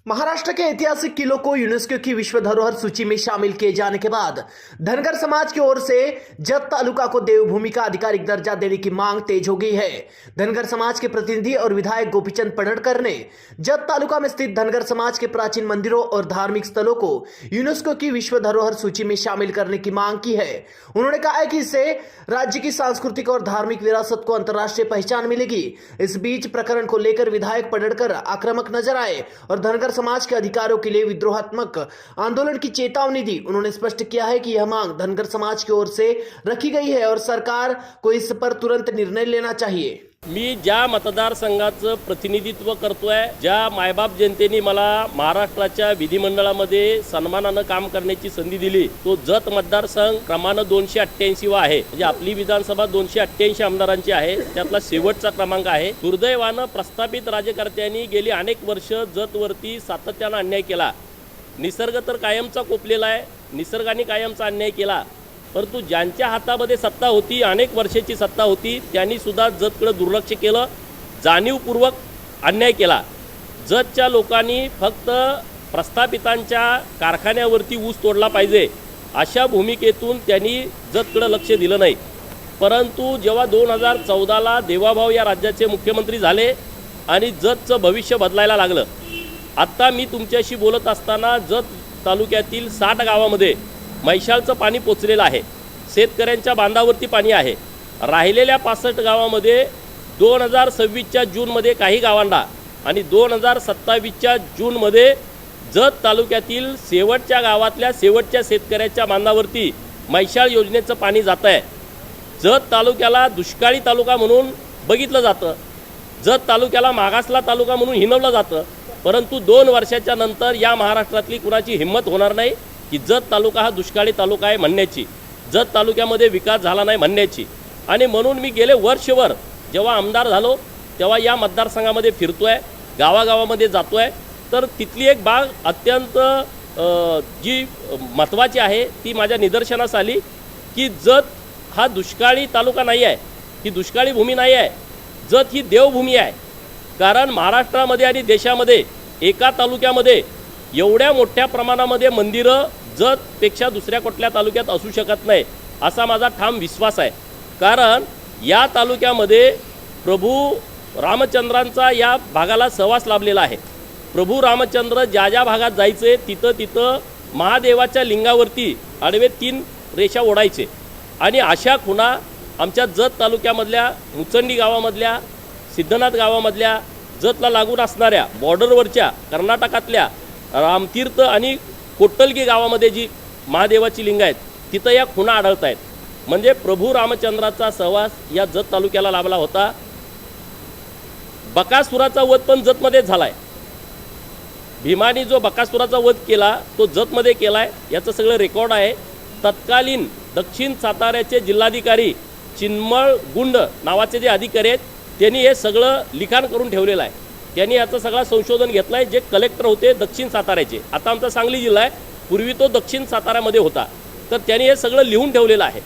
महाराष्ट्र के ऐतिहासिक किलों को यूनेस्को की विश्व धरोहर सूची में शामिल किए जाने के बाद धनगर समाज की ओर से जत तालुका को देवभूमि का आधिकारिक दर्जा देने की मांग तेज हो गई है। धनगर समाज के प्रतिनिधि और विधायक गोपीचंद पडड़कर ने जत तालुका में स्थित धनगर समाज के प्राचीन मंदिरों और धार्मिक स्थलों को यूनेस्को की विश्व धरोहर सूची में शामिल करने की मांग की है। उन्होंने कहा है कि इससे राज्य की सांस्कृतिक और धार्मिक विरासत को अंतर्राष्ट्रीय पहचान मिलेगी। इस बीच प्रकरण को लेकर विधायक पडड़कर आक्रामक नजर आए और धनगर समाज के अधिकारों के लिए विद्रोहात्मक आंदोलन की चेतावनी दी। उन्होंने स्पष्ट किया है कि यह मांग धनगर समाज की ओर से रखी गई है और सरकार को इस पर तुरंत निर्णय लेना चाहिए। मी ज्या मतदारसंघाचं प्रतिनिधित्व करतोय, ज्या मायबाप जनतेने मला महाराष्ट्राच्या विधिमंडळामध्ये सन्मानाने काम करण्याची संधी दिली, तो जत मतदारसंघ क्रमांक 288 वा आहे। म्हणजे आपली विधानसभा 288 आमदारांची आहे, त्यातला शेवटचा क्रमांक आहे। दुर्दैवाने प्रस्थापित राज्यकर्त्यांनी गेली अनेक वर्ष जतवरती सातत्याने अन्याय केला। निसर्ग तर कायमचा कोपलेला आहे, निसर्गाने कायमचा अन्याय केला, परंतु ज्यांच्या हातामध्ये सत्ता होती, अनेक वर्षाची सत्ता होती, त्यांनी सुद्धा जतकडे दुर्लक्ष केलं, जाणीवपूर्वक अन्याय केला। जतच्या लोकांनी फक्त प्रस्थापितांच्या कारखान्यावरती ऊस तोडला पाहिजे अशा भूमिकेतून त्यांनी जतकडे लक्ष दिलं नाही। परंतु जेव्हा 2014ला देवाभाऊ या राज्याचे मुख्यमंत्री झाले आणि जतचं भविष्य बदलायला लागलं, आता मी तुमच्याशी बोलत असताना जत तालुक्यातील 60 गावामध्ये मैशालचं पाणी पोचलेलं आहे। शेतकऱ्यांच्या बांधावरती पाणी आहे। राहिलेल्या 65 गावामध्ये 2026च्या जूनमध्ये काही गावांना आणि 2027च्या जूनमध्ये जत तालुक्यातील शेवटच्या गावातल्या शेवटच्या शेतकऱ्याच्या बांधावरती मैशाल योजनेचं पाणी जात आहे। जत तालुक्याला दुष्काळी तालुका म्हणून बघितलं जातं, जत तालुक्याला मागासला तालुका म्हणून हिणवलं जातं, परंतु 2 वर्षाच्या नंतर या महाराष्ट्रातली कुणाची हिंमत होणार नाही की जत तालुका हा दुष्काळी तालुका आहे म्हणण्याची, जत तालुक्यामध्ये विकास झाला नाही म्हणण्याची। आणि म्हणून मी गेले वर्षभर जेव्हा आमदार झालो तेव्हा या मतदारसंघामध्ये फिरतोय, गावागावामध्ये जातोय, तर तिथली एक बाब अत्यंत जी महत्त्वाची आहे ती माझ्या निदर्शनास आली की जत हा दुष्काळी तालुका नाही आहे, ही दुष्काळी भूमी नाही आहे, जत ही देवभूमी आहे। कारण महाराष्ट्रामध्ये आणि देशामध्ये एका तालुक्यामध्ये एवढ्या मोठ्या प्रमाणामध्ये मंदिरं जतपेक्षा दुसऱ्या कुठल्या तालुक्यात असू शकत नाही असा माझा ठाम विश्वास आहे। कारण या तालुक्यामध्ये प्रभू रामचंद्रांचा या भागाला सहवास लाभलेला आहे। प्रभू रामचंद्र ज्या ज्या भागात जायचे तिथं महादेवाच्या लिंगावरती आडवे 3 रेषा ओढायचे आणि अशा खुणा आमच्या जत तालुक्यामधल्या मुचंडी गावामधल्या, सिद्धनाथ गावामधल्या, जतला लागून असणाऱ्या बॉर्डरवरच्या कर्नाटकातल्या रामतीर्थ आणि कोट्टलगी गावामध्ये जी महादेवाची लिंग आहेत तिथं या खुणा आढळत आहेत। म्हणजे प्रभू रामचंद्राचा सहवास या जत तालुक्याला लाभला होता। बकासुराचा वध पण जतमध्ये झालाय। भीमानी जो बकासुराचा वध केला तो जतमध्ये केलाय, याचं सगळं रेकॉर्ड आहे। तत्कालीन दक्षिण साताऱ्याचे जिल्हाधिकारी चिन्मळ गुंड नावाचे जे अधिकारी आहेत त्यांनी हे सगळं लिखाण करून ठेवलेलं आहे। त्यांनी याचं सगळं संशोधन घेतलं आहे। जे कलेक्टर होते दक्षिण साताऱ्याचे, आता आमचा सांगली जिल्हा आहे, पूर्वी तो दक्षिण साताऱ्यामध्ये होता, तर त्यांनी हे सगळं लिहून ठेवलेलं आहे।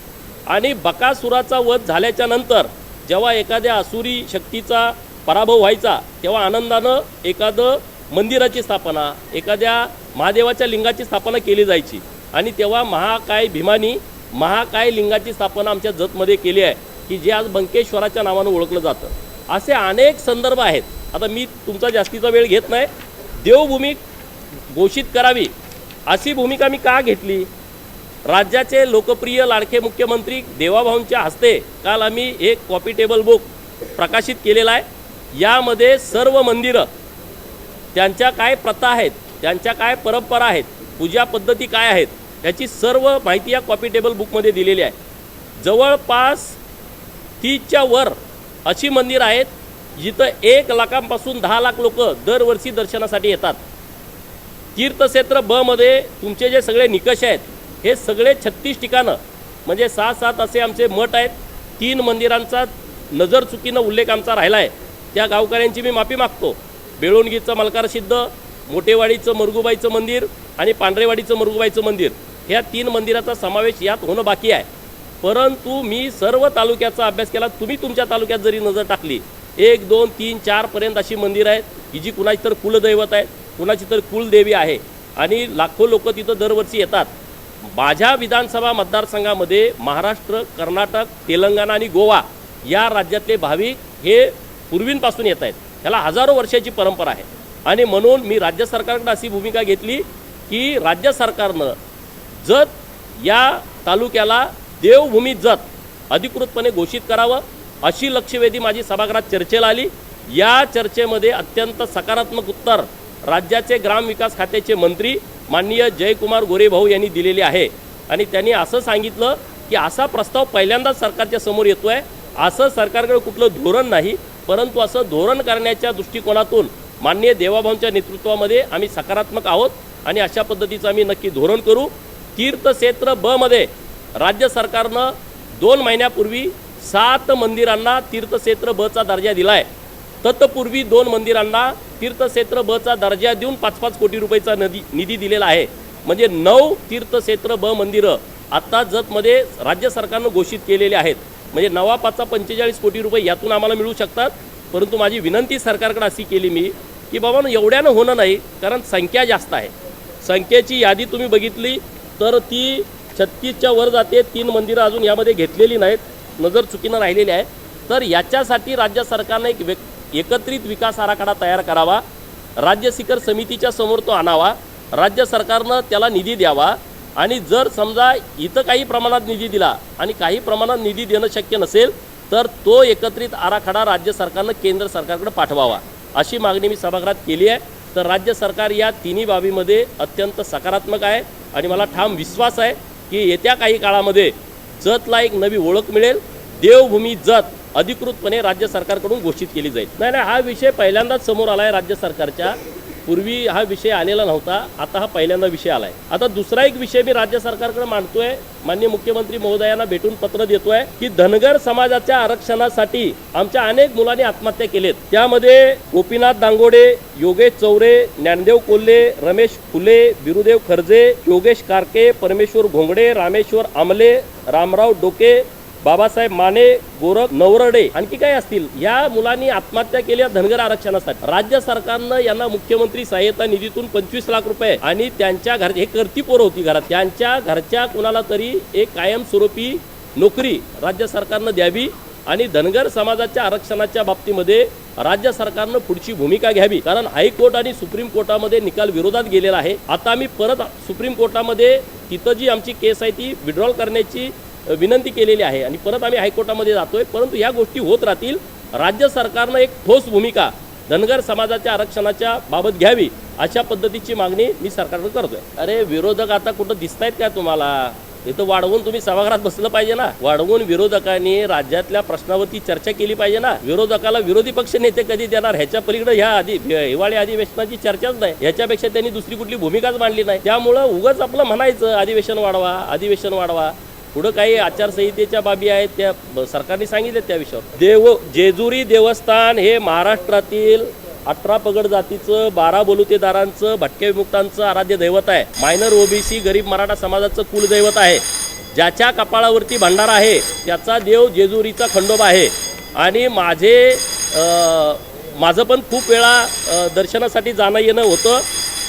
आणि बकासुराचा वध झाल्याच्या नंतर जेव्हा एखाद्या असुरी शक्तीचा पराभव व्हायचा तेव्हा आनंदानं एखादं मंदिराची स्थापना, एखाद्या महादेवाच्या लिंगाची स्थापना केली जायची आणि तेव्हा महाकाय भीमानी महाकाय लिंगाची स्थापना आमच्या जतमध्ये केली आहे की जे आज बंकेश्वराच्या नावानं ओळखलं जातं। असे अनेक संदर्भ आहेत। आता मी तुमचा जास्तीचा वेळ घेत नाही। देवभूमी घोषित करावी अशी भूमिका मी का घेतली? राज्याचे लोकप्रिय लाडके मुख्यमंत्री देवाभाऊंच्या हस्ते काल आम्ही एक कॉपी टेबल बुक प्रकाशित केलेला आहे। यामध्ये सर्व मंदिरं, त्यांच्या काय प्रथा आहेत, त्यांच्या काय परंपरा आहेत, पूजा पद्धती काय आहेत, याची सर्व माहिती या कॉपी टेबल बुकमध्ये दिलेली आहे। जवळपास 30च्या वर अशी मंदिरं आहेत जिथं 1 लाखांपासून 10 लाख लोक दरवर्षी दर्शनासाठी येतात। तीर्थक्षेत्र ब मध्ये तुमचे जे सगळे निकष आहेत हे सगळे 36 ठिकाणं म्हणजे 6-7 असे आमचे मठ आहेत। 3 मंदिरांचा नजर चुकीनं उल्लेख आमचा राहिला आहे, त्या गावकऱ्यांची मी माफी मागतो। बेळोणगीचं मलकारसिद्ध, मोठेवाडीचं मरगुबाईचं मंदिर आणि पांढरेवाडीचं मरगुबाईचं मंदिर, ह्या 3 मंदिराचा समावेश यात होणं बाकी आहे। परंतु मी सर्व तालुक्याचा अभ्यास केला। तुम्ही तुमच्या तालुक्यात जरी नजर टाकली 1, 2, 3, 4 पर्यंत अशी मंदिरं आहेत की जी कुणाची तर कुलदैवत आहेत, कुणाची तर कुलदेवी आहे आणि लाखो लोक तिथं दरवर्षी येतात. माझ्या विधानसभा मतदारसंघामध्ये महाराष्ट्र, कर्नाटक, तेलंगणा आणि गोवा या राज्यातले भाविक हे पूर्वीपासून येत आहेत. ह्याला हजारो वर्षाची परंपरा आहे आणि म्हणून मी राज्य सरकारकडे अशी भूमिका घेतली की राज्य सरकारनं जत या तालुक्याला देवभूमी जत अधिकृतपणे घोषित करावं अशी लक्षवेधी माझी सभागृहात चर्चेला आली. या चर्चेमध्ये अत्यंत सकारात्मक उत्तर राज्याचे ग्रामविकास खात्याचे मंत्री माननीय जयकुमार गोरेभाऊ यांनी दिलेले आहे आणि त्यांनी असं सांगितलं की असा प्रस्ताव पहिल्यांदाच सरकारच्या समोर येतोय. असं सरकारकडे कुठलं धोरण नाही, परंतु असं धोरण करण्याच्या दृष्टिकोनातून माननीय देवाभाऊंच्या नेतृत्वामध्ये आम्ही सकारात्मक आहोत आणि अशा पद्धतीचं आम्ही नक्की धोरण करू. तीर्थक्षेत्र ब मध्ये राज्य सरकारनं 2 महिन्यापूर्वी 7 मंदिरांना तीर्थक्षेत्र ब चा दर्जा दिलाय. तत्पूर्वी 2 मंदिरांना तीर्थक्षेत्र ब चा दर्जा देऊन 5-5 कोटी रुपयाचा निधी दिलेला आहे. म्हणजे 9 तीर्थक्षेत्र ब मंदिरं आता जतमध्ये राज्य सरकारनं घोषित केलेले आहेत. म्हणजे 9-5 45 कोटी रुपये यातून आम्हाला मिळू शकतात. परंतु माझी विनंती सरकारकडे अशी केली मी की बाबा एवढ्यानं होणं नाही, कारण संख्या जास्त आहे. संख्येची यादी तुम्ही बघितली तर ती 36च्या वर जाते. 3 मंदिरं अजून यामध्ये घेतलेली नाहीत, नजर चुकीनं राहिलेली आहे. तर याच्यासाठी राज्य सरकारनं एक एकत्रित विकास आराखडा तयार करावा, राज्य शिखर समितीच्या समोर तो आणावा, राज्य सरकारनं त्याला निधी द्यावा आणि जर समजा इथं काही प्रमाणात निधी दिला आणि काही प्रमाणात निधी देणं शक्य नसेल तर तो एकत्रित आराखडा राज्य सरकारनं केंद्र सरकारकडे पाठवावा अशी मागणी मी सभागृहात केली आहे. तर राज्य सरकार या तिन्ही बाबीमध्ये अत्यंत सकारात्मक आहे आणि मला ठाम विश्वास आहे की येत्या काही काळामध्ये जतला एक नवी ओळख मिळेल. देवभूमी जत अधिकृतपणे राज्य सरकारकडून घोषित केली जाईल. नाही, हा विषय पहिल्यांदाच समोर आला आहे राज्य सरकारच्या. पूर्वी हा विषय आलेला नव्हता, आता हा पहिल्यांदा विषय आला आहे. आता दुसरा एक विषय मी राज्य सरकारकडे मांडतोय, माननीय मुख्यमंत्री महोदयांना भेटून पत्र देतोय की धनगर समाजाच्या आरक्षणासाठी आमच्या अनेक मुलांनी आत्महत्या केलेत. त्यामध्ये गोपीनाथ दांगोडे, योगेश चौरे, ज्ञानदेव कोल्हे, रमेश फुले, बिरुदेव खर्जे, योगेश कारके, परमेश्वर घोंगडे, रामेश्वर आमले, रामराव डोके, बाबासाहेब माने, गोरख नवरडे, आणखी काय असतील, या मुलांनी आत्महत्या केल्या धनगर आरक्षणासाठी. राज्य सरकारनं यांना मुख्यमंत्री सहाय्यता निधीतून 25 लाख रुपये आणि त्यांच्या घर हे करती पोरं होती घरात, त्यांच्या घरच्या कुणाला तरी एक कायमस्वरूपी नोकरी राज्य सरकारनं द्यावी आणि धनगर समाजाच्या आरक्षणाच्या बाबतीमध्ये राज्य सरकारनं पुढची भूमिका घ्यावी. कारण हायकोर्ट आणि सुप्रीम कोर्टामध्ये निकाल विरोधात गेलेला आहे. आता आम्ही परत सुप्रीम कोर्टामध्ये तिथं जी आमची केस आहे ती विड्रॉल करण्याची विनंती केलेली आहे आणि परत आम्ही हायकोर्टामध्ये जातोय. परंतु या गोष्टी होत राहतील. राज्य सरकारनं एक ठोस भूमिका धनगर समाजाच्या आरक्षणाच्या बाबत घ्यावी अशा पद्धतीची मागणी मी सरकारकडे करतोय. अरे विरोधक आता कुठं दिसतायत का तुम्हाला? इथं वाढवून तुम्ही सभागृहात बसलं पाहिजे ना. वाढवून विरोधकांनी राज्यातल्या प्रश्नावरती चर्चा केली पाहिजे ना. विरोधकाला विरोधी पक्ष नेते कधी देणार ह्याच्या पलीकडे ह्या हिवाळी अधिवेशनाची चर्चाच नाही. ह्याच्यापेक्षा त्यांनी दुसरी कुठली भूमिकाच मांडली नाही. त्यामुळं उगाच आपलं म्हणायचं अधिवेशन वाढवा, अधिवेशन वाढवा. पुढं काही आचारसंहितेच्या बाबी आहेत त्या सरकारने सांगितले त्या विषयावर. जेजुरी देवस्थान हे महाराष्ट्रातील 18 पगड जातीचं, 12 बलुतेदारांचं, भटक्या विमुक्तांचं आराध्य दैवत आहे. मायनर ओबीसी गरीब मराठा समाजाचं कुलदैवत आहे. ज्याच्या कपाळावरती भंडारा आहे त्याचा देव जेजुरीचा खंडोबा आहे. आणि माझं पण खूप वेळा दर्शनासाठी जाणं येणं होतं.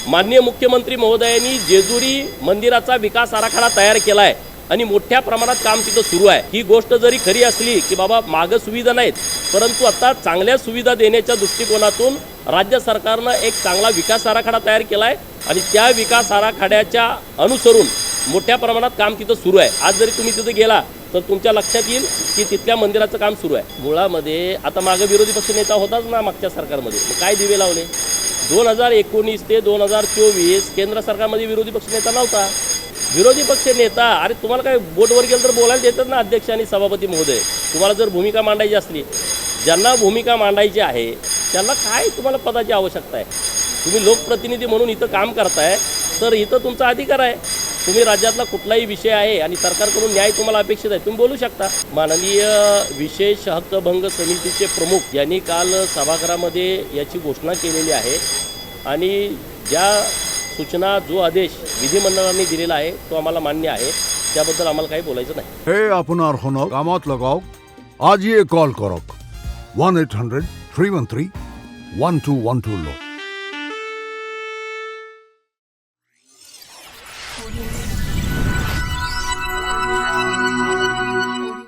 माननीय मुख्यमंत्री महोदयांनी जेजुरी मंदिराचा विकास आराखडा तयार केला आहे आणि मोठ्या प्रमाणात काम तिथं सुरू आहे. ही गोष्ट जरी खरी असली की बाबा मागं सुविधा नाहीत, परंतु आता चांगल्या सुविधा देण्याच्या दृष्टिकोनातून राज्य सरकारनं एक चांगला विकास आराखडा तयार केला आहे आणि त्या विकास आराखड्याच्या अनुसरून मोठ्या प्रमाणात काम तिथं सुरू आहे. आज जरी तुम्ही तिथं गेला तर तुमच्या लक्षात येईल की तिथल्या मंदिराचं काम सुरू आहे. मुळामध्ये आता मागं विरोधी पक्ष नेता होताच ना मागच्या सरकारमध्ये, काय दिवे लावले? 2019 ते 2024 केंद्र सरकारमध्ये विरोधी पक्ष नेता नव्हता. विरोधी पक्ष नेता, अरे तुम्हाला काय बोटवर गेलं तर बोलायला देतात ना अध्यक्ष आणि सभापती महोदय. तुम्हाला जर भूमिका मांडायची असली, ज्यांना भूमिका मांडायची आहे त्यांना काय तुम्हाला पदाची आवश्यकता आहे? तुम्ही लोकप्रतिनिधी म्हणून इथं काम करताय तर इथं तुमचा अधिकार आहे. तुम्ही राज्यातला कुठलाही विषय आहे आणि सरकारकडून न्याय तुम्हाला अपेक्षित आहे, तुम्ही बोलू शकता. माननीय विशेष हक्कभंग समितीचे प्रमुख यांनी काल सभागृहामध्ये याची घोषणा केलेली आहे आणि ज्या सूचना, जो आदेश विधिमंडळाने दिलेला आहे तो आम्हाला मान्य आहे. त्याबद्दल आम्हाला काही बोलायचं नाही. हे আপনার হনক কামত লগাওক, আজিয়ে কল করক 1-800-313-1212 লো। Audio